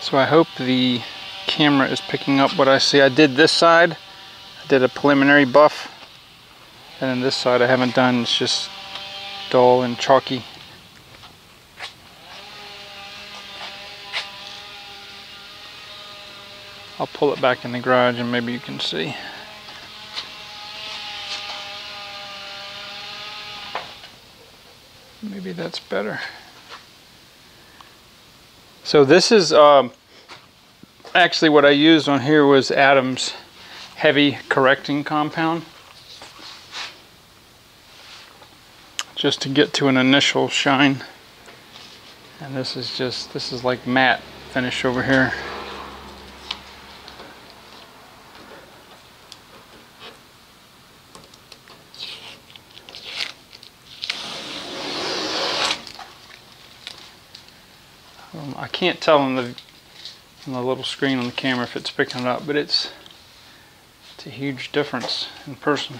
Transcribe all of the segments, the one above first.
So I hope the camera is picking up what I see. I did this side, I did a preliminary buff, and then this side I haven't done. It's just dull and chalky. I'll pull it back in the garage and maybe you can see. Maybe that's better. So this is actually what I used on here was Adam's heavy correcting compound, just to get to an initial shine. And this is like matte finish over here. I can't tell on the little screen on the camera if it's picking it up, but it's a huge difference in person.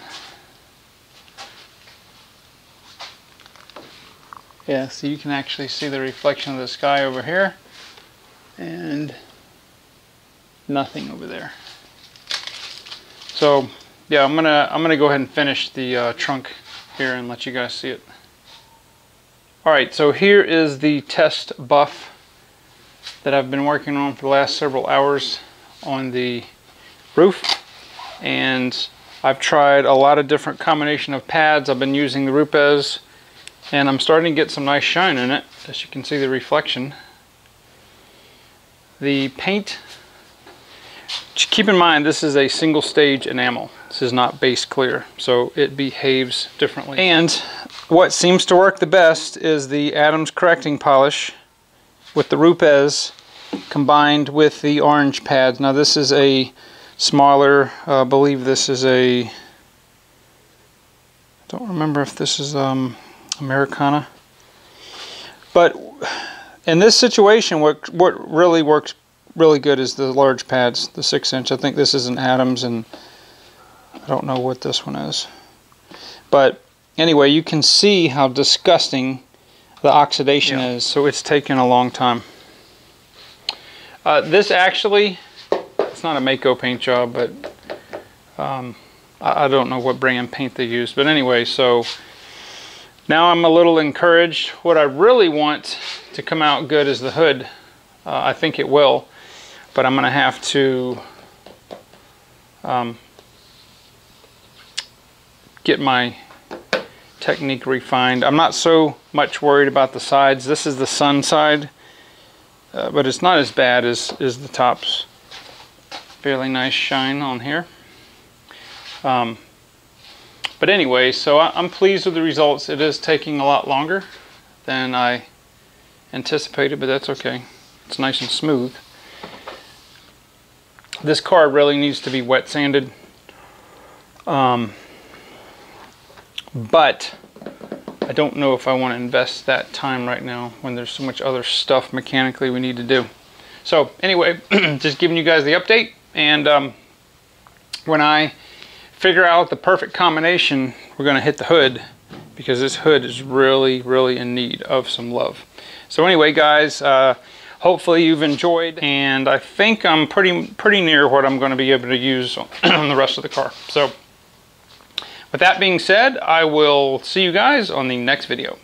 Yeah, so you can actually see the reflection of the sky over here and nothing over there. So yeah, I'm gonna go ahead and finish the trunk here and let you guys see it. All right, so here is the test buff that I've been working on for the last several hours on the roof, and I've tried a lot of different combination of pads. I've been using the Rupes, and I'm starting to get some nice shine in it, as you can see the reflection. The paint, keep in mind this is a single stage enamel. This is not base clear, so it behaves differently. And what seems to work the best is the Adams correcting polish with the Rupes combined with the orange pads. Now this is a smaller, I believe this is a, I don't remember if this is Americana. But in this situation, what really works really good is the large pads, the 6-inch. I think this is an Adams, and I don't know what this one is. But anyway, you can see how disgusting the oxidation is, so it's taken a long time. This actually, it's not a Mako paint job, but I don't know what brand paint they use. But anyway, so now I'm a little encouraged. What I really want to come out good is the hood. I think it will, but I'm going to have to get my technique refined. I'm not so much worried about the sides. This is the sun side, but it's not as bad as the tops. Fairly nice shine on here. But anyway, so I'm pleased with the results. It is taking a lot longer than I anticipated, but that's okay. It's nice and smooth. This car really needs to be wet sanded. But I don't know if I want to invest that time right now when there's so much other stuff mechanically we need to do. So anyway, just giving you guys the update, and when I figure out the perfect combination, we're going to hit the hood, because this hood is really, really in need of some love. So anyway, guys, hopefully you've enjoyed, and I think I'm pretty near what I'm going to be able to use on the rest of the car. So with that being said, I will see you guys on the next video.